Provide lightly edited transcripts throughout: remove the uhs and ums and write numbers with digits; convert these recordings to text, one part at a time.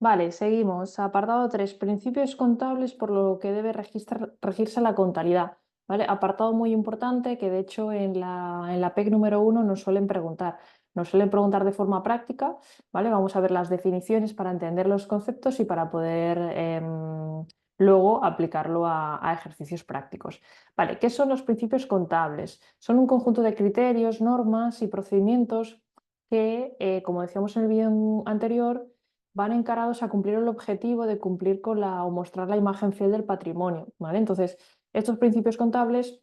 Vale, seguimos. Apartado 3. Principios contables por lo que debe regirse la contabilidad. ¿Vale? Apartado muy importante que de hecho en la PEC número 1 nos suelen preguntar. Nos suelen preguntar de forma práctica, ¿vale? Vamos a ver las definiciones para entender los conceptos y para poder luego aplicarlo a ejercicios prácticos. Vale, ¿qué son los principios contables? Son un conjunto de criterios, normas y procedimientos que, como decíamos en el vídeo anterior, van encarados a cumplir el objetivo de cumplir con o mostrar la imagen fiel del patrimonio, ¿vale? Entonces, estos principios contables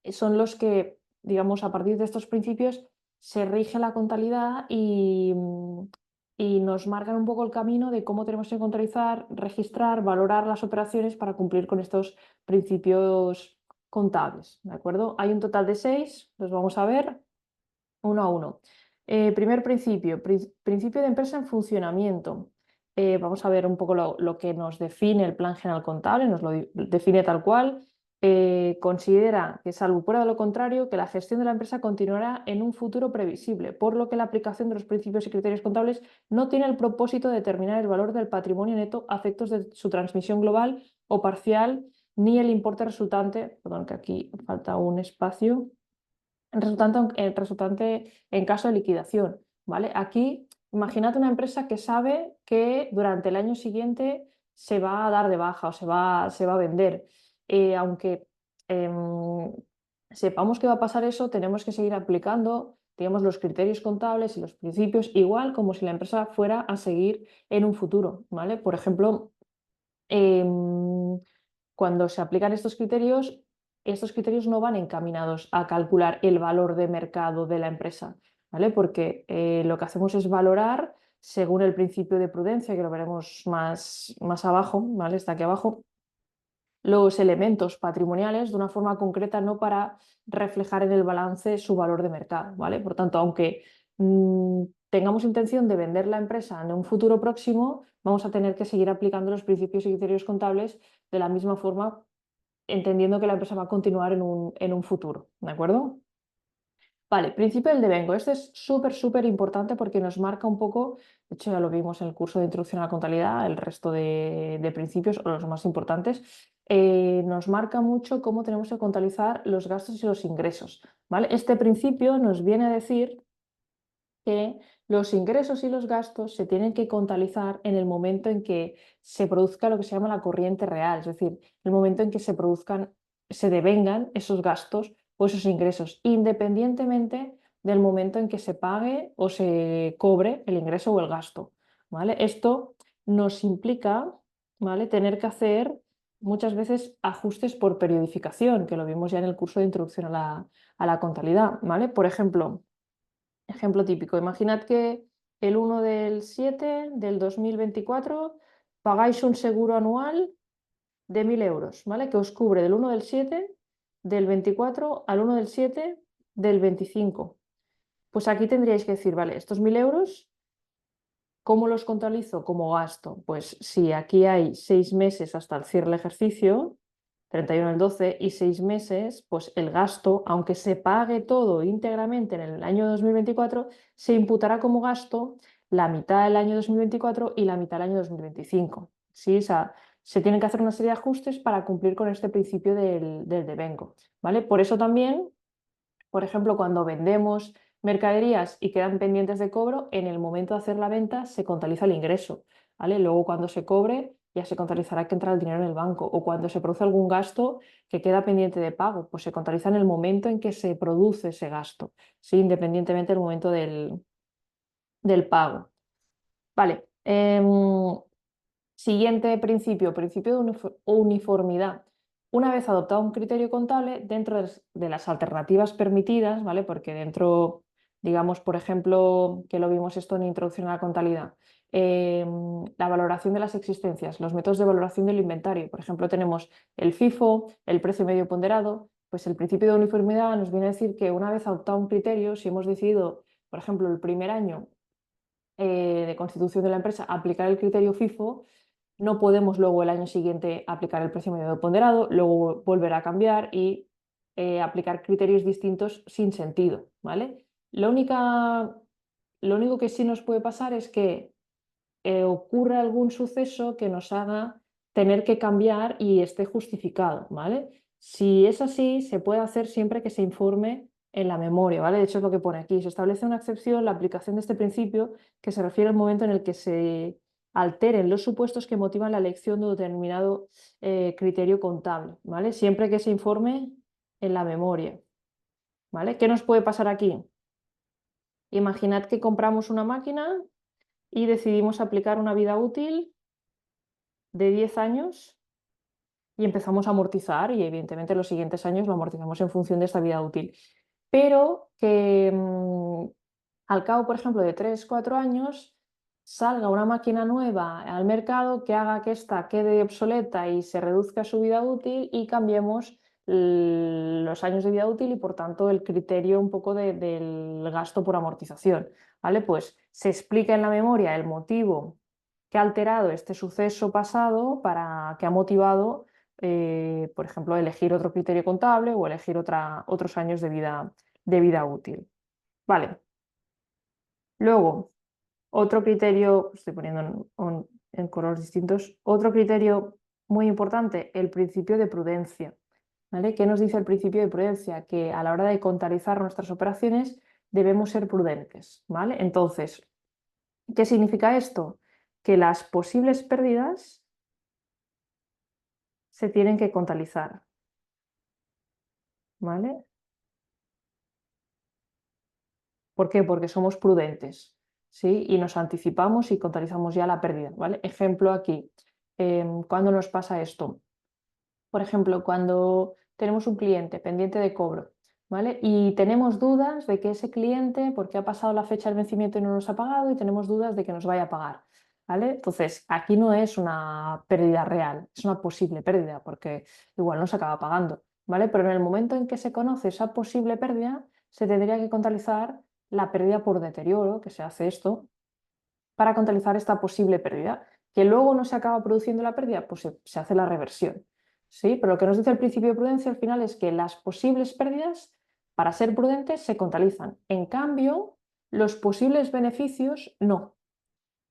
son los que, digamos, a partir de estos principios se rige la contabilidad y nos marcan un poco el camino de cómo tenemos que contabilizar, registrar, valorar las operaciones para cumplir con estos principios contables, ¿de acuerdo? Hay un total de 6, los vamos a ver uno a uno. Primer principio, principio de empresa en funcionamiento. Vamos a ver un poco lo que nos define el plan general contable, nos lo define tal cual. Considera que, salvo fuera de lo contrario, que la gestión de la empresa continuará en un futuro previsible, por lo que la aplicación de los principios y criterios contables no tiene el propósito de determinar el valor del patrimonio neto a efectos de su transmisión global o parcial, ni el importe resultante, perdón, que aquí falta un espacio, resultante en caso de liquidación, ¿vale? Aquí, imagínate una empresa que sabe que durante el año siguiente se va a dar de baja o se va a vender. Aunque em, sepamos que va a pasar eso, tenemos que seguir aplicando, digamos, los criterios contables y los principios, igual como si la empresa fuera a seguir en un futuro, ¿vale? Por ejemplo, em, cuando se aplican estos criterios no van encaminados a calcular el valor de mercado de la empresa, ¿vale? Porque lo que hacemos es valorar, según el principio de prudencia, que lo veremos más abajo, ¿vale? Está aquí abajo, los elementos patrimoniales de una forma concreta, no para reflejar en el balance su valor de mercado, ¿vale? Por tanto, aunque tengamos intención de vender la empresa en un futuro próximo, vamos a tener que seguir aplicando los principios y criterios contables de la misma forma, entendiendo que la empresa va a continuar en un futuro, ¿de acuerdo? Vale, principio del devengo. Este es súper importante porque nos marca un poco, de hecho ya lo vimos en el curso de introducción a la contabilidad, el resto de principios, o los más importantes, nos marca mucho cómo tenemos que contabilizar los gastos y los ingresos, ¿vale? Este principio nos viene a decir que los ingresos y los gastos se tienen que contabilizar en el momento en que se produzca lo que se llama la corriente real, es decir, el momento en que se devengan esos gastos o esos ingresos, independientemente del momento en que se pague o se cobre el ingreso o el gasto, ¿vale? Esto nos implica, ¿vale?, tener que hacer muchas veces ajustes por periodificación, que lo vimos ya en el curso de introducción a la contabilidad, ¿vale? Por ejemplo, ejemplo típico, imaginad que el 1 del 7 del 2024 pagáis un seguro anual de 1.000 euros, ¿vale? Que os cubre del 1 del 7 del 24 al 1 del 7 del 25. Pues aquí tendríais que decir, vale, estos 1.000 euros, ¿cómo los contabilizo como gasto? Pues si aquí hay 6 meses hasta el cierre del ejercicio, 31 del 12 y 6 meses, pues el gasto, aunque se pague todo íntegramente en el año 2024, se imputará como gasto la mitad del año 2024 y la mitad del año 2025. ¿Sí? O sea, se tienen que hacer una serie de ajustes para cumplir con este principio del devengo, ¿vale? Por eso también, por ejemplo, cuando vendemos mercaderías y quedan pendientes de cobro, en el momento de hacer la venta se contabiliza el ingreso, ¿vale? Luego cuando se cobre ya se contabilizará que entra el dinero en el banco, o cuando se produce algún gasto que queda pendiente de pago, pues se contabiliza en el momento en que se produce ese gasto, ¿sí? Independientemente del momento del pago. Vale. Siguiente principio, principio de uniformidad. Una vez adoptado un criterio contable, dentro de las alternativas permitidas, ¿vale? Porque dentro, digamos, por ejemplo, que lo vimos esto en Introducción a la Contabilidad, la valoración de las existencias, los métodos de valoración del inventario. Por ejemplo, tenemos el FIFO, el precio medio ponderado. Pues el principio de uniformidad nos viene a decir que una vez adoptado un criterio, si hemos decidido, por ejemplo, el primer año de constitución de la empresa aplicar el criterio FIFO, no podemos luego el año siguiente aplicar el precio medio ponderado, luego volver a cambiar y aplicar criterios distintos sin sentido, ¿vale? Lo único que sí nos puede pasar es que ocurra algún suceso que nos haga tener que cambiar y esté justificado, ¿vale? Si es así, se puede hacer siempre que se informe en la memoria, ¿vale? De hecho, es lo que pone aquí. Se establece una excepción, la aplicación de este principio, que se refiere al momento en el que se alteren los supuestos que motivan la elección de un determinado criterio contable, ¿vale? Siempre que se informe en la memoria, ¿vale? ¿Qué nos puede pasar aquí? Imaginad que compramos una máquina y decidimos aplicar una vida útil de 10 años y empezamos a amortizar y evidentemente los siguientes años lo amortizamos en función de esta vida útil. Pero que al cabo, por ejemplo, de 3 4 años salga una máquina nueva al mercado que haga que ésta quede obsoleta y se reduzca su vida útil y cambiemos los años de vida útil y por tanto el criterio un poco del gasto por amortización. ¿Vale? Pues se explica en la memoria el motivo que ha alterado este suceso pasado para que ha motivado, por ejemplo, elegir otro criterio contable o elegir otros años de vida útil. Vale. Luego, otro criterio, estoy poniendo en colores distintos, otro criterio muy importante, el principio de prudencia. ¿Vale? ¿Qué nos dice el principio de prudencia? Que a la hora de contabilizar nuestras operaciones debemos ser prudentes. ¿Vale? Entonces, ¿qué significa esto? Que las posibles pérdidas se tienen que contabilizar. ¿Vale? ¿Por qué? Porque somos prudentes, ¿sí? Y nos anticipamos y contabilizamos ya la pérdida, ¿vale? Ejemplo aquí, ¿cuándo nos pasa esto? Por ejemplo, cuando tenemos un cliente pendiente de cobro, ¿vale? Y tenemos dudas de que ese cliente, porque ha pasado la fecha del vencimiento y no nos ha pagado, y tenemos dudas de que nos vaya a pagar, ¿vale? Entonces, aquí no es una pérdida real, es una posible pérdida, porque igual no se acaba pagando, ¿vale? Pero en el momento en que se conoce esa posible pérdida, se tendría que contabilizar la pérdida por deterioro, que se hace esto, para contabilizar esta posible pérdida. Que luego no se acaba produciendo la pérdida, pues se hace la reversión. ¿Sí? Pero lo que nos dice el principio de prudencia al final es que las posibles pérdidas, para ser prudentes, se contabilizan. En cambio, los posibles beneficios no.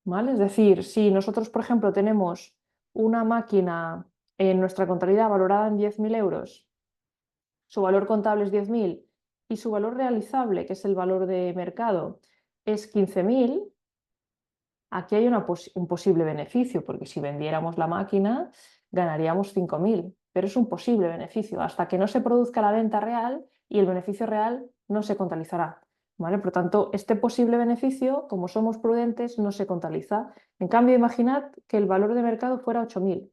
¿Vale? Es decir, si nosotros, por ejemplo, tenemos una máquina en nuestra contabilidad valorada en 10.000 euros, su valor contable es 10.000 y su valor realizable, que es el valor de mercado, es 15.000, aquí hay un posible beneficio, porque si vendiéramos la máquina ganaríamos 5.000, pero es un posible beneficio. Hasta que no se produzca la venta real y el beneficio real no se contabilizará. ¿Vale? Por tanto, este posible beneficio, como somos prudentes, no se contabiliza. En cambio, imaginad que el valor de mercado fuera 8.000.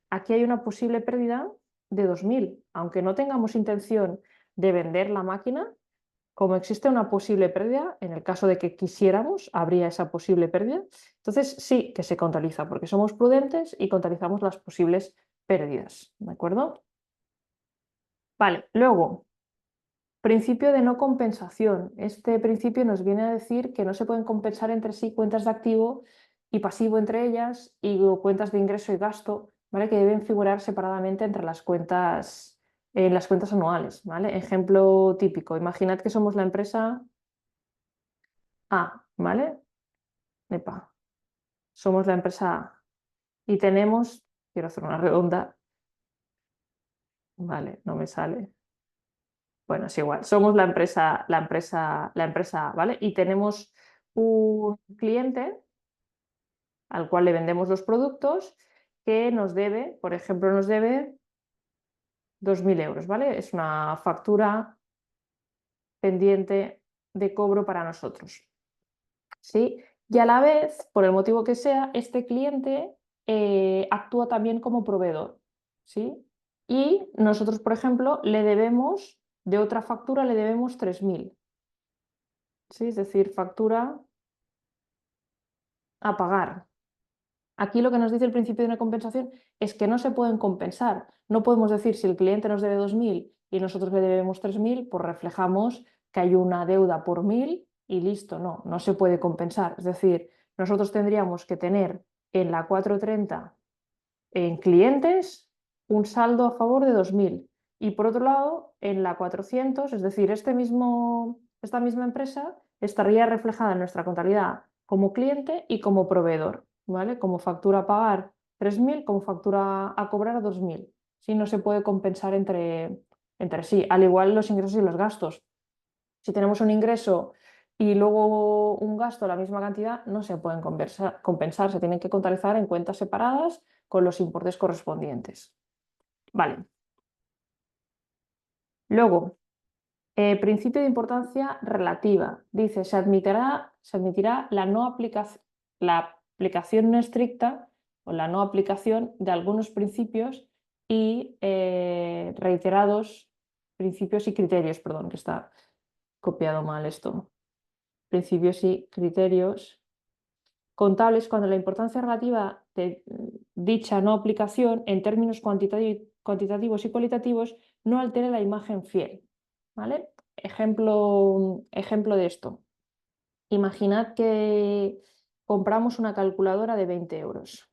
Aquí hay una posible pérdida de 2.000. Aunque no tengamos intención de vender la máquina, como existe una posible pérdida, en el caso de que quisiéramos, habría esa posible pérdida. Entonces sí que se contabiliza, porque somos prudentes y contabilizamos las posibles pérdidas. ¿De acuerdo? Vale, luego, principio de no compensación. Este principio nos viene a decir que no se pueden compensar entre sí cuentas de activo y pasivo entre ellas y cuentas de ingreso y gasto, ¿vale? Que deben figurar separadamente entre las cuentas, en las cuentas anuales, ¿vale? Ejemplo típico, imaginad que somos la empresa A, ¿vale? Epa, somos la empresa A y tenemos, quiero hacer una redonda, vale, no me sale. Bueno, es igual, somos la empresa A, ¿vale? Y tenemos un cliente al cual le vendemos los productos que nos debe, por ejemplo, nos debe 2.000 euros, ¿vale? Es una factura pendiente de cobro para nosotros, ¿sí? Y a la vez, por el motivo que sea, este cliente actúa también como proveedor, ¿sí? Y nosotros, por ejemplo, le debemos, de otra factura le debemos 3.000, ¿sí? Es decir, factura a pagar. Aquí lo que nos dice el principio de una compensación es que no se pueden compensar. No podemos decir si el cliente nos debe 2.000 y nosotros le debemos 3.000, pues reflejamos que hay una deuda por 1.000 y listo. No, no se puede compensar. Es decir, nosotros tendríamos que tener en la 430 en clientes un saldo a favor de 2.000 y por otro lado en la 400, es decir, esta misma empresa estaría reflejada en nuestra contabilidad como cliente y como proveedor, ¿vale? Como factura a pagar 3.000, como factura a cobrar 2.000. Si no se puede compensar entre sí, al igual los ingresos y los gastos. Si tenemos un ingreso y luego un gasto la misma cantidad, no se pueden compensar, se tienen que contabilizar en cuentas separadas con los importes correspondientes. Vale. Luego, principio de importancia relativa. Dice, se admitirá la aplicación no estricta o la no aplicación de algunos principios y reiterados principios y criterios, perdón, que está copiado mal esto. Principios y criterios contables cuando la importancia relativa de dicha no aplicación en términos cuantitativos y cualitativos no altere la imagen fiel. ¿Vale? Ejemplo de esto. Imaginad que compramos una calculadora de 20 euros.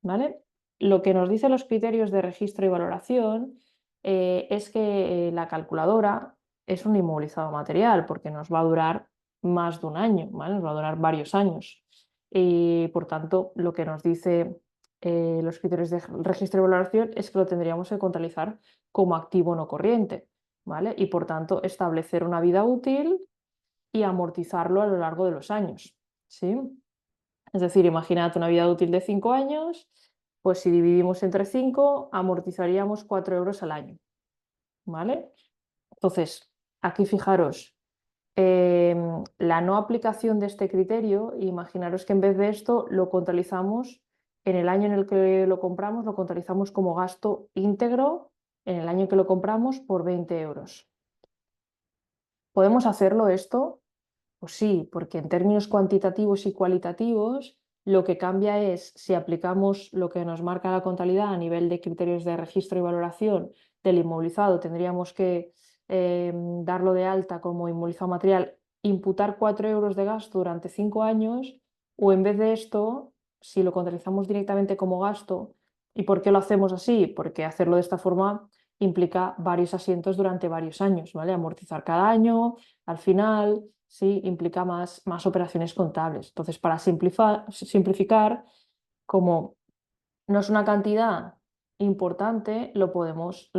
¿Vale? Lo que nos dicen los criterios de registro y valoración es que la calculadora es un inmovilizado material porque nos va a durar más de un año, ¿vale? Nos va a durar varios años. Y por tanto, lo que nos dice los criterios de registro y valoración es que lo tendríamos que contabilizar como activo no corriente, ¿vale? Y por tanto, establecer una vida útil y amortizarlo a lo largo de los años, ¿sí? Es decir, imaginad una vida útil de 5 años, pues si dividimos entre 5, amortizaríamos 4 euros al año, ¿vale? Entonces, aquí fijaros, la no aplicación de este criterio, imaginaros que en vez de esto lo contabilizamos en el año en el que lo compramos, lo contabilizamos como gasto íntegro en el año que lo compramos por 20 euros. ¿Podemos hacerlo esto? Pues sí, porque en términos cuantitativos y cualitativos lo que cambia es si aplicamos lo que nos marca la contabilidad a nivel de criterios de registro y valoración del inmovilizado, tendríamos que darlo de alta como inmovilizado material, imputar 4 euros de gasto durante 5 años, o en vez de esto, si lo contabilizamos directamente como gasto. ¿Y por qué lo hacemos así? Porque hacerlo de esta forma implica varios asientos durante varios años, ¿vale? Amortizar cada año, al final, sí, implica más operaciones contables. Entonces, para simplificar, como no es una cantidad importante, lo podemos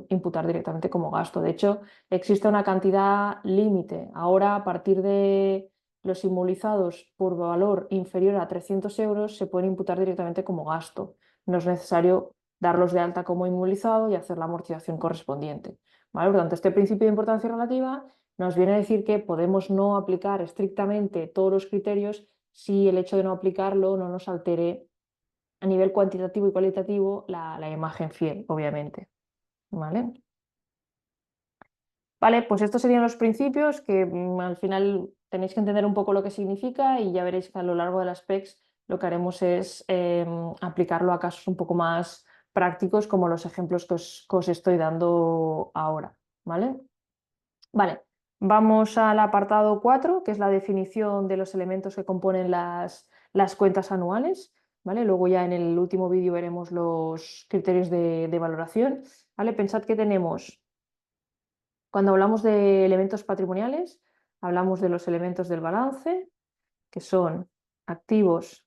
imputar directamente como gasto. De hecho, existe una cantidad límite. Ahora, a partir de los inmovilizados por valor inferior a 300 euros, se pueden imputar directamente como gasto. No es necesario darlos de alta como inmovilizado y hacer la amortización correspondiente. ¿Vale? Por tanto, este principio de importancia relativa nos viene a decir que podemos no aplicar estrictamente todos los criterios si el hecho de no aplicarlo no nos altere a nivel cuantitativo y cualitativo la imagen fiel, obviamente. ¿Vale? Vale, pues estos serían los principios que al final tenéis que entender un poco lo que significa y ya veréis que a lo largo de las PECs lo que haremos es aplicarlo a casos un poco más prácticos como los ejemplos que os estoy dando ahora. ¿Vale? Vale, vamos al apartado 4, que es la definición de los elementos que componen las cuentas anuales. ¿Vale? Luego ya en el último vídeo veremos los criterios de valoración. ¿Vale? Pensad que tenemos, cuando hablamos de elementos patrimoniales, hablamos de los elementos del balance, que son activos,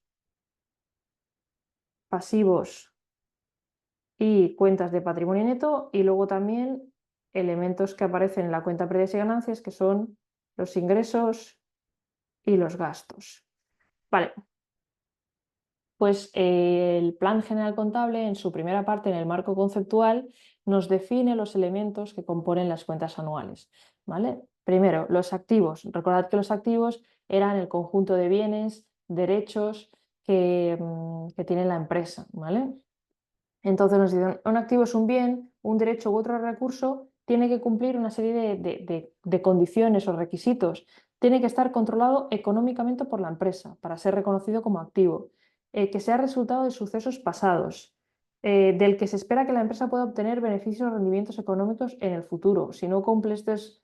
pasivos y cuentas de patrimonio neto, y luego también elementos que aparecen en la cuenta pérdidas y ganancias, que son los ingresos y los gastos. Vale, pues el plan general contable en su primera parte, en el marco conceptual, nos define los elementos que componen las cuentas anuales. ¿Vale? Primero, los activos. Recordad que los activos eran el conjunto de bienes, derechos que tiene la empresa. ¿Vale? Entonces nos dicen, un activo es un bien, un derecho u otro recurso, tiene que cumplir una serie de condiciones o requisitos. Tiene que estar controlado económicamente por la empresa para ser reconocido como activo, que sea resultado de sucesos pasados, del que se espera que la empresa pueda obtener beneficios o rendimientos económicos en el futuro. Si no cumple estos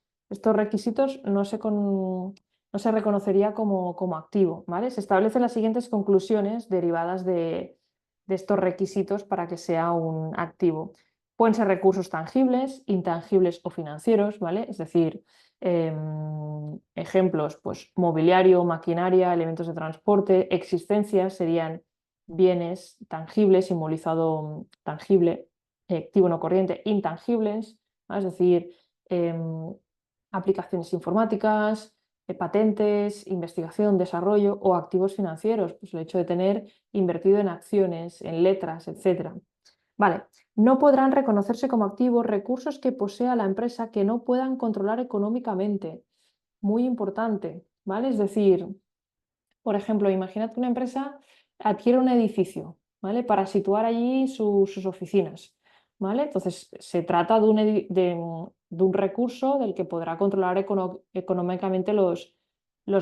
requisitos, no se reconocería como activo. ¿Vale? Se establecen las siguientes conclusiones derivadas de estos requisitos para que sea un activo. Pueden ser recursos tangibles, intangibles o financieros, ¿vale? Es decir, Ejemplos, pues mobiliario, maquinaria, elementos de transporte. Existencias serían bienes tangibles, simbolizado tangible, activo no corriente, intangibles, ¿vale? Es decir, aplicaciones informáticas, patentes, investigación, desarrollo o activos financieros, pues el hecho de tener invertido en acciones, en letras, etcétera. Vale, no podrán reconocerse como activos recursos que posea la empresa que no puedan controlar económicamente. Muy importante, ¿vale? Es decir, por ejemplo, imaginad que una empresa adquiere un edificio, ¿vale? Para situar allí sus oficinas, ¿vale? Entonces, se trata de un recurso del que podrá controlar económicamente los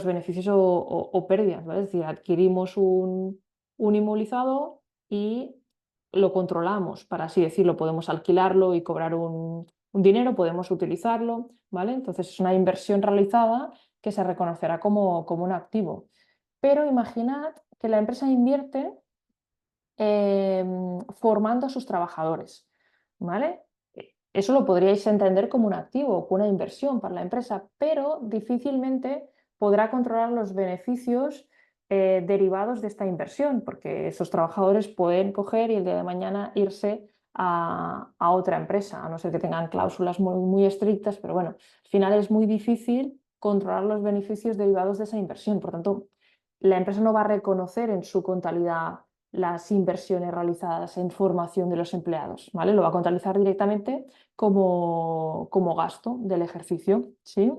beneficios o pérdidas, ¿vale? Es decir, adquirimos un inmovilizado y lo controlamos, para así decirlo, podemos alquilarlo y cobrar un dinero, podemos utilizarlo, ¿vale? Entonces, es una inversión realizada que se reconocerá como un activo. Pero imaginad que la empresa invierte formando a sus trabajadores, ¿vale? Eso lo podríais entender como un activo, como una inversión para la empresa, pero difícilmente podrá controlar los beneficios derivados de esta inversión, porque esos trabajadores pueden coger y el día de mañana irse a otra empresa, a no ser que tengan cláusulas muy, muy estrictas, pero bueno, al final es muy difícil controlar los beneficios derivados de esa inversión. Por tanto, la empresa no va a reconocer en su contabilidad las inversiones realizadas en formación de los empleados, ¿vale? Lo va a contabilizar directamente como gasto del ejercicio, ¿sí?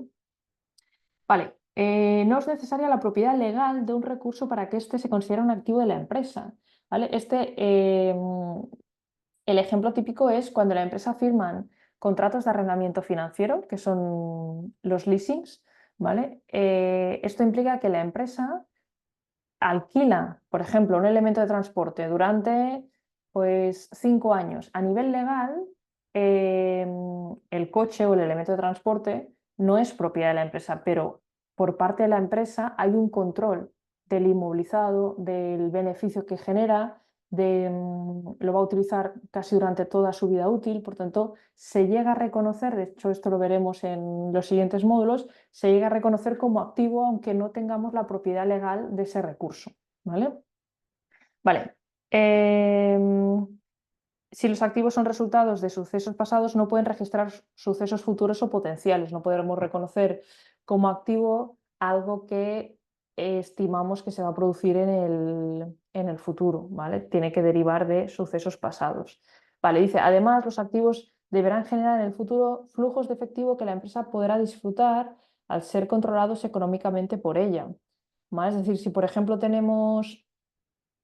Vale, no es necesaria la propiedad legal de un recurso para que éste se considere un activo de la empresa, ¿vale? El ejemplo típico es cuando la empresa firman contratos de arrendamiento financiero, que son los leasings, ¿vale? Esto implica que la empresa alquila, por ejemplo, un elemento de transporte durante pues 5 años. A nivel legal, el coche o el elemento de transporte no es propiedad de la empresa, pero por parte de la empresa hay un control del inmovilizado, del beneficio que genera, lo va a utilizar casi durante toda su vida útil, por tanto, se llega a reconocer, de hecho esto lo veremos en los siguientes módulos, se llega a reconocer como activo aunque no tengamos la propiedad legal de ese recurso, ¿vale? Vale. Si los activos son resultados de sucesos pasados, no pueden registrar sucesos futuros o potenciales. No podremos reconocer como activo algo que estimamos que se va a producir en el futuro, ¿vale? Tiene que derivar de sucesos pasados. Vale, dice, además, los activos deberán generar en el futuro flujos de efectivo que la empresa podrá disfrutar al ser controlados económicamente por ella, ¿vale? Es decir, si por ejemplo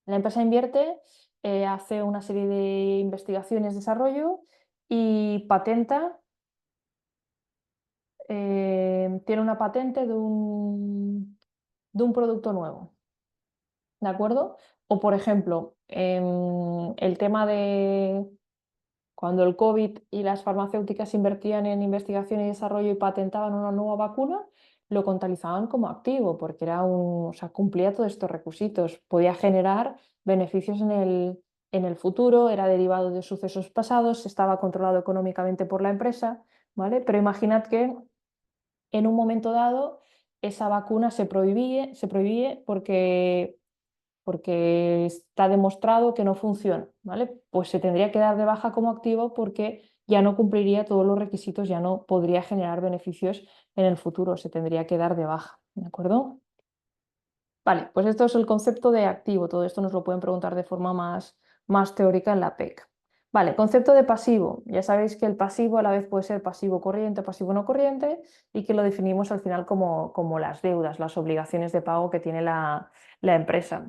la empresa invierte, hace una serie de investigaciones, desarrollo y patenta, tiene una patente de un producto nuevo, ¿de acuerdo? O por ejemplo, el tema de cuando el COVID y las farmacéuticas invertían en investigación y desarrollo y patentaban una nueva vacuna, lo contabilizaban como activo porque o sea, cumplía todos estos requisitos, podía generar beneficios en el futuro, era derivado de sucesos pasados, estaba controlado económicamente por la empresa, ¿vale? Pero imaginad que en un momento dado esa vacuna se prohíbe porque está demostrado que no funciona, ¿vale? Pues se tendría que dar de baja como activo porque ya no cumpliría todos los requisitos, ya no podría generar beneficios en el futuro, se tendría que dar de baja, ¿de acuerdo? Vale, pues esto es el concepto de activo, todo esto nos lo pueden preguntar de forma más teórica en la PEC. Vale, concepto de pasivo. Ya sabéis que el pasivo a la vez puede ser pasivo corriente o pasivo no corriente y que lo definimos al final como las deudas, las obligaciones de pago que tiene la empresa.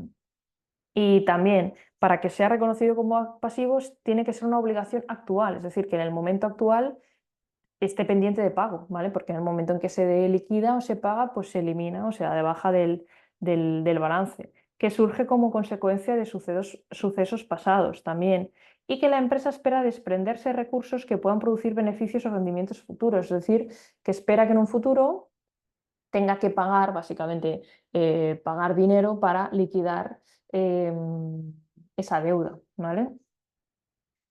Y también, para que sea reconocido como pasivo, tiene que ser una obligación actual, es decir, que en el momento actual esté pendiente de pago, ¿vale? Porque en el momento en que se liquida o se paga, pues se elimina o se da de baja del balance, que surge como consecuencia de sucesos pasados también, y que la empresa espera desprenderse de recursos que puedan producir beneficios o rendimientos futuros, es decir, que espera que en un futuro tenga que pagar, básicamente, pagar dinero para liquidar esa deuda, ¿vale?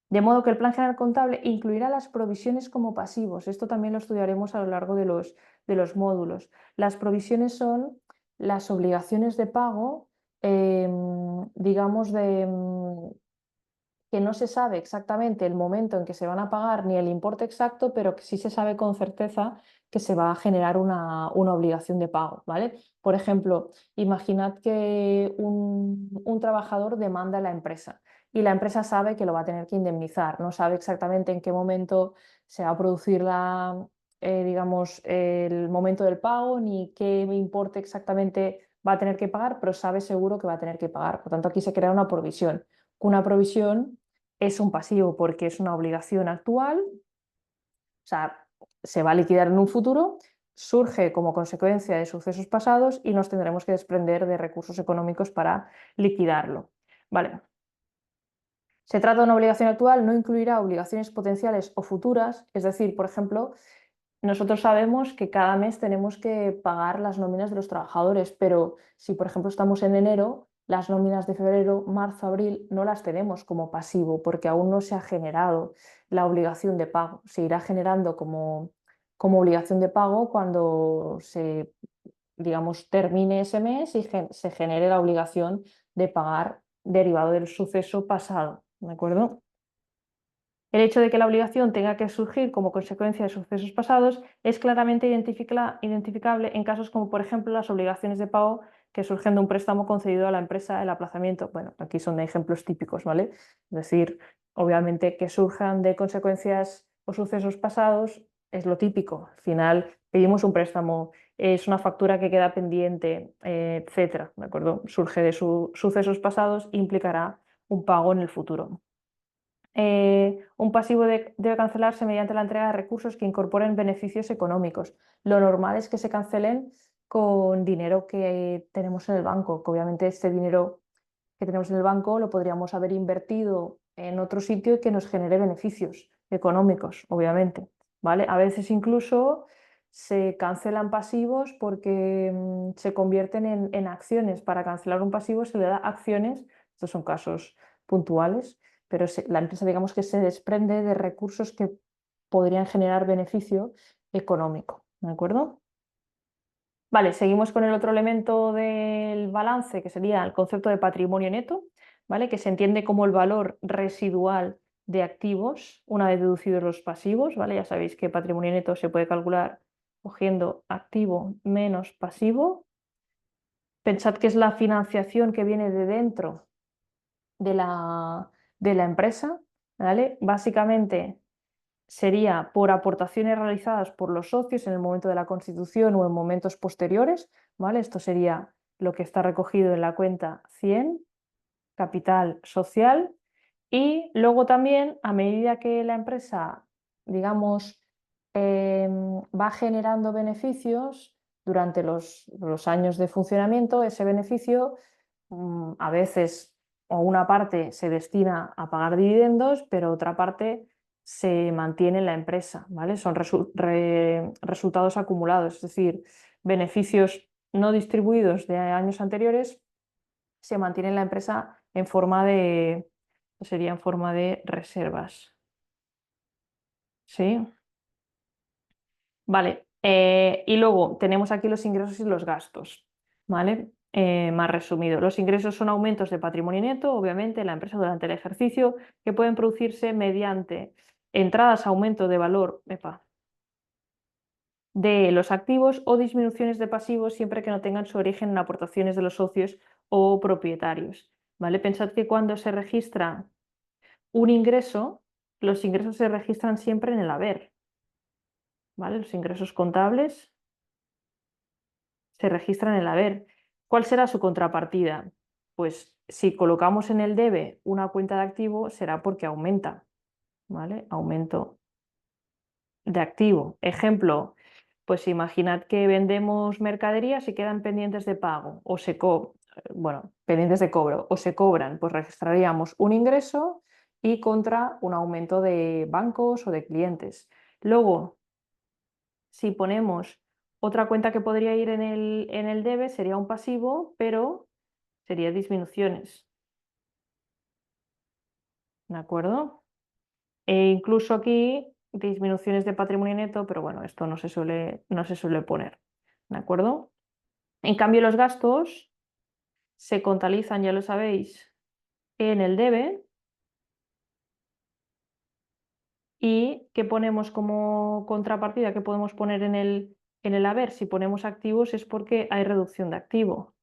De modo que el plan general contable incluirá las provisiones como pasivos. Esto también lo estudiaremos a lo largo de los módulos. Las provisiones son las obligaciones de pago, digamos, que no se sabe exactamente el momento en que se van a pagar ni el importe exacto, pero que sí se sabe con certeza que se va a generar una obligación de pago, ¿vale? Por ejemplo, imaginad que un trabajador demanda a la empresa y la empresa sabe que lo va a tener que indemnizar, no sabe exactamente en qué momento se va a producir digamos, el momento del pago ni qué importe exactamente va a tener que pagar, pero sabe seguro que va a tener que pagar. Por tanto, aquí se crea una provisión. Una provisión es un pasivo porque es una obligación actual, o sea, se va a liquidar en un futuro, surge como consecuencia de sucesos pasados y nos tendremos que desprender de recursos económicos para liquidarlo. Vale. Se trata de una obligación actual, no incluirá obligaciones potenciales o futuras, es decir, por ejemplo, nosotros sabemos que cada mes tenemos que pagar las nóminas de los trabajadores, pero si, por ejemplo, estamos en enero, las nóminas de febrero, marzo, abril no las tenemos como pasivo porque aún no se ha generado la obligación de pago. Se irá generando como obligación de pago cuando se, digamos, termine ese mes y se genere la obligación de pagar derivado del suceso pasado. ¿De acuerdo? El hecho de que la obligación tenga que surgir como consecuencia de sucesos pasados es claramente identificable en casos como, por ejemplo, las obligaciones de pago que surgen de un préstamo concedido a la empresa, el aplazamiento. Bueno, aquí son de ejemplos típicos, ¿vale? Es decir, obviamente que surjan de consecuencias o sucesos pasados es lo típico. Al final pedimos un préstamo, es una factura que queda pendiente, etcétera, ¿de acuerdo? Surge de sucesos pasados, implicará un pago en el futuro. Un pasivo debe cancelarse mediante la entrega de recursos que incorporen beneficios económicos. Lo normal es que se cancelen con dinero que tenemos en el banco, que obviamente este dinero que tenemos en el banco lo podríamos haber invertido en otro sitio y que nos genere beneficios económicos, obviamente, ¿vale? A veces incluso se cancelan pasivos porque se convierten en acciones. Para cancelar un pasivo se le da acciones, estos son casos puntuales, pero la empresa digamos que se desprende de recursos que podrían generar beneficio económico, ¿de acuerdo? Vale, seguimos con el otro elemento del balance, que sería el concepto de patrimonio neto, ¿vale? Que se entiende como el valor residual de activos una vez deducidos los pasivos, ¿vale? Ya sabéis que patrimonio neto se puede calcular cogiendo activo menos pasivo. Pensad que es la financiación que viene de dentro de la empresa, ¿vale? Básicamente sería por aportaciones realizadas por los socios en el momento de la constitución o en momentos posteriores, ¿vale? Esto sería lo que está recogido en la cuenta 100, capital social, y luego también a medida que la empresa, digamos, va generando beneficios durante los años de funcionamiento, ese beneficio a veces o una parte se destina a pagar dividendos, pero otra parte se mantiene en la empresa, ¿vale? Son resultados acumulados, es decir, beneficios no distribuidos de años anteriores se mantienen en la empresa en forma sería en forma de reservas. ¿Sí? Vale. Y luego tenemos aquí los ingresos y los gastos, ¿vale? Más resumido. Los ingresos son aumentos de patrimonio neto, obviamente, en la empresa durante el ejercicio, que pueden producirse mediante entradas, aumento de valor de los activos o disminuciones de pasivos siempre que no tengan su origen en aportaciones de los socios o propietarios, ¿vale? Pensad que cuando se registra un ingreso, los ingresos se registran siempre en el haber, ¿vale? Los ingresos contables se registran en el haber. ¿Cuál será su contrapartida? Pues si colocamos en el debe una cuenta de activo, será porque aumenta, ¿vale? Aumento de activo. Ejemplo, pues imaginad que vendemos mercaderías y quedan pendientes de pago o bueno, pendientes de cobro o se cobran, pues registraríamos un ingreso y contra un aumento de bancos o de clientes. Luego, si ponemos otra cuenta que podría ir en el debe, sería un pasivo, pero sería disminuciones. ¿De acuerdo? E incluso aquí disminuciones de patrimonio neto, pero bueno, esto no se suele poner, ¿de acuerdo? En cambio, los gastos se contabilizan, ya lo sabéis, en el debe. ¿Y qué ponemos como contrapartida? ¿Qué podemos poner en el haber? Si ponemos activos es porque hay reducción de activo.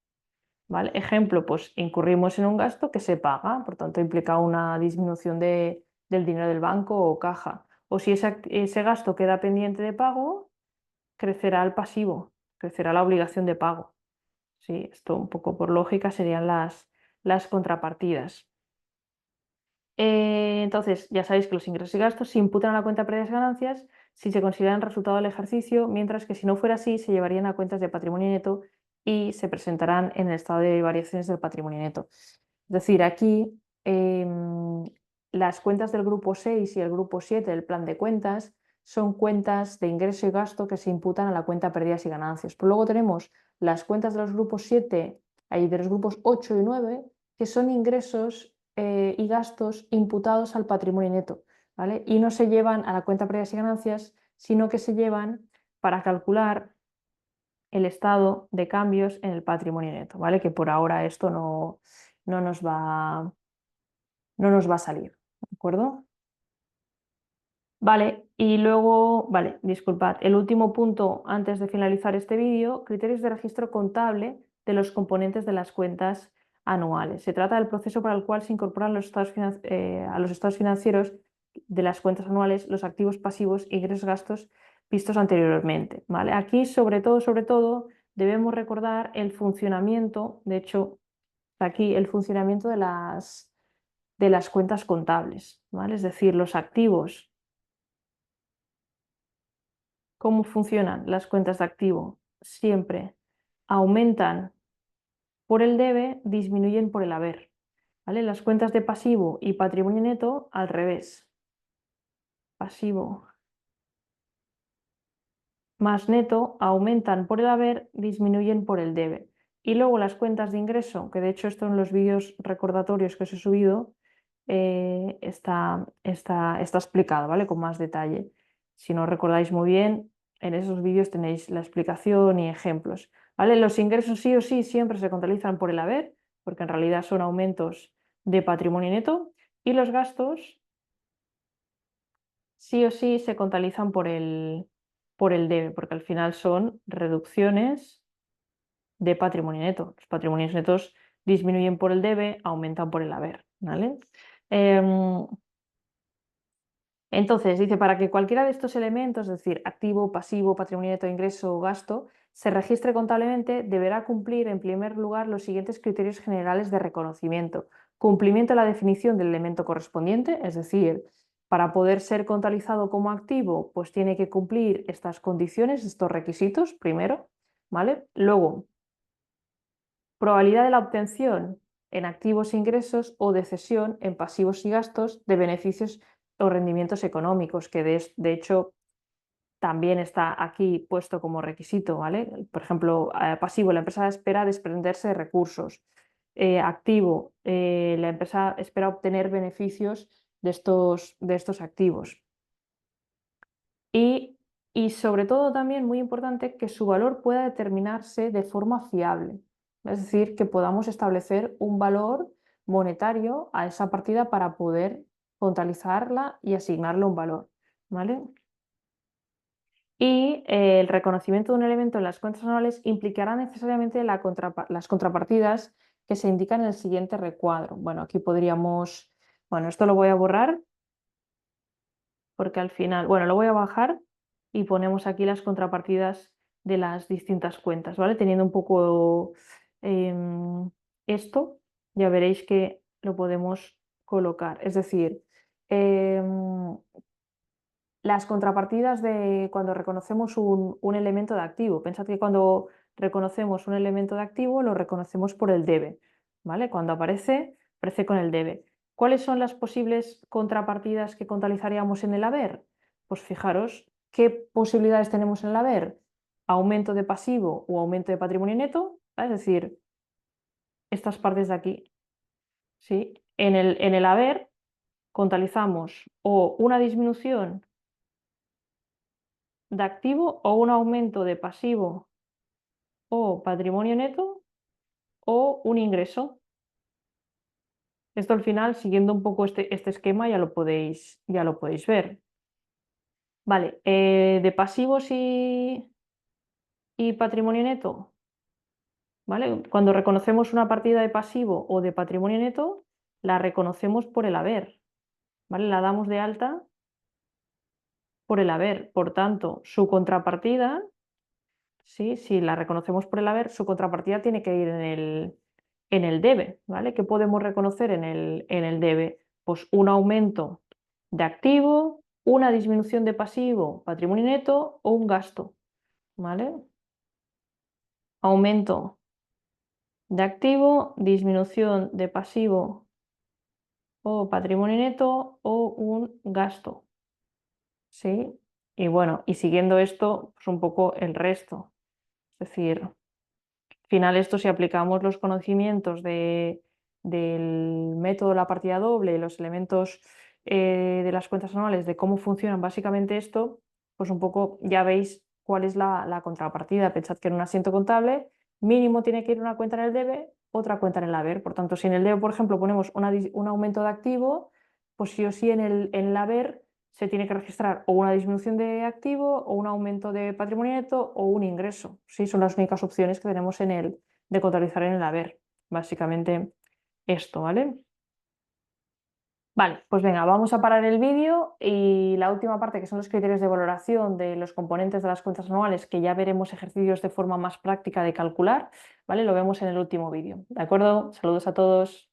¿Vale? Ejemplo, pues incurrimos en un gasto que se paga, por tanto implica una disminución del dinero del banco o caja. O si ese gasto queda pendiente de pago, crecerá el pasivo, crecerá la obligación de pago. Sí, esto un poco por lógica serían las contrapartidas. Entonces, ya sabéis que los ingresos y gastos se imputan a la cuenta de pérdidas y ganancias si se consideran resultado del ejercicio, mientras que si no fuera así, se llevarían a cuentas de patrimonio neto y se presentarán en el estado de variaciones del patrimonio neto. Es decir, aquí las cuentas del grupo 6 y el grupo 7 del plan de cuentas son cuentas de ingreso y gasto que se imputan a la cuenta de pérdidas y ganancias. Pero luego tenemos las cuentas de los grupos 7 y de los grupos 8 y 9, que son ingresos y gastos imputados al patrimonio neto, ¿vale? Y no se llevan a la cuenta de pérdidas y ganancias, sino que se llevan para calcular el estado de cambios en el patrimonio neto, ¿vale? Que por ahora esto no nos va, no nos va a salir, ¿de acuerdo? Vale, y luego, vale, disculpad, el último punto antes de finalizar este vídeo, criterios de registro contable de los componentes de las cuentas anuales. Se trata del proceso para el cual se incorporan a los estados financieros de las cuentas anuales los activos pasivos, ingresos, gastos vistos anteriormente, ¿vale? Aquí, sobre todo, debemos recordar el funcionamiento, de hecho, aquí el funcionamiento de las cuentas contables, ¿vale? Es decir, los activos. ¿Cómo funcionan las cuentas de activo? Siempre aumentan por el debe, disminuyen por el haber. ¿Vale? Las cuentas de pasivo y patrimonio neto al revés. Pasivo más neto aumentan por el haber, disminuyen por el debe. Y luego las cuentas de ingreso, que de hecho esto en los vídeos recordatorios que os he subido está explicado, ¿vale? Con más detalle. Si no recordáis muy bien, en esos vídeos tenéis la explicación y ejemplos. ¿Vale? Los ingresos sí o sí siempre se contabilizan por el haber, porque en realidad son aumentos de patrimonio neto, y los gastos sí o sí se contabilizan por el debe, porque al final son reducciones de patrimonio neto. Los patrimonios netos disminuyen por el debe, aumentan por el haber, ¿vale? Entonces, dice, para que cualquiera de estos elementos, es decir, activo, pasivo, patrimonio neto, ingreso o gasto, se registre contablemente, deberá cumplir en primer lugar los siguientes criterios generales de reconocimiento. Cumplimiento de la definición del elemento correspondiente, es decir, para poder ser contabilizado como activo, pues tiene que cumplir estas condiciones, estos requisitos, primero, ¿vale? Luego, probabilidad de la obtención en activos e ingresos o de cesión en pasivos y gastos de beneficios o rendimientos económicos, que de hecho también está aquí puesto como requisito, ¿vale? Por ejemplo, pasivo, la empresa espera desprenderse de recursos. Activo, la empresa espera obtener beneficios de estos activos. Y, y sobre todo también muy importante que su valor pueda determinarse de forma fiable. Es decir, que podamos establecer un valor monetario a esa partida para poder contabilizarla y asignarle un valor, ¿vale? Y el reconocimiento de un elemento en las cuentas anuales implicará necesariamente las contrapartidas que se indican en el siguiente recuadro. Bueno, aquí podríamos, bueno, esto lo voy a borrar porque al final, bueno, lo voy a bajar y ponemos aquí las contrapartidas de las distintas cuentas, ¿vale? Teniendo un poco esto, ya veréis que lo podemos colocar. Es decir, las contrapartidas de cuando reconocemos un elemento de activo. Pensad que cuando reconocemos un elemento de activo lo reconocemos por el debe, ¿vale? Cuando aparece con el debe. ¿Cuáles son las posibles contrapartidas que contabilizaríamos en el haber? Pues fijaros qué posibilidades tenemos en el haber. Aumento de pasivo o aumento de patrimonio neto, ¿vale? Es decir, estas partes de aquí. ¿Sí? En el haber contabilizamos o una disminución de activo o un aumento de pasivo o patrimonio neto o un ingreso. Esto al final, siguiendo un poco este esquema, ya lo podéis ver. Vale, de pasivos y patrimonio neto, ¿vale? Cuando reconocemos una partida de pasivo o de patrimonio neto, la reconocemos por el haber, ¿vale? La damos de alta por el haber. Por tanto, su contrapartida, ¿sí? Si la reconocemos por el haber, su contrapartida tiene que ir en el debe, ¿vale? ¿Qué podemos reconocer en el debe? Pues un aumento de activo, una disminución de pasivo, patrimonio neto o un gasto, ¿vale? Aumento de activo, disminución de pasivo o patrimonio neto o un gasto, ¿sí? Y bueno, y siguiendo esto, pues un poco el resto. Es decir, al final esto si aplicamos los conocimientos del método de la partida doble y los elementos de las cuentas anuales, de cómo funcionan básicamente esto, pues un poco ya veis cuál es la contrapartida. Pensad que en un asiento contable mínimo tiene que ir una cuenta en el debe, otra cuenta en el haber. Por tanto, si en el debe, por ejemplo, ponemos un aumento de activo, pues sí o sí en el haber se tiene que registrar o una disminución de activo o un aumento de patrimonio neto o un ingreso. ¿Sí? Son las únicas opciones que tenemos de contabilizar en el haber. Básicamente esto, ¿vale? Vale, pues venga, vamos a parar el vídeo y la última parte, que son los criterios de valoración de los componentes de las cuentas anuales, que ya veremos ejercicios de forma más práctica de calcular, ¿vale? Lo vemos en el último vídeo. ¿De acuerdo? Saludos a todos.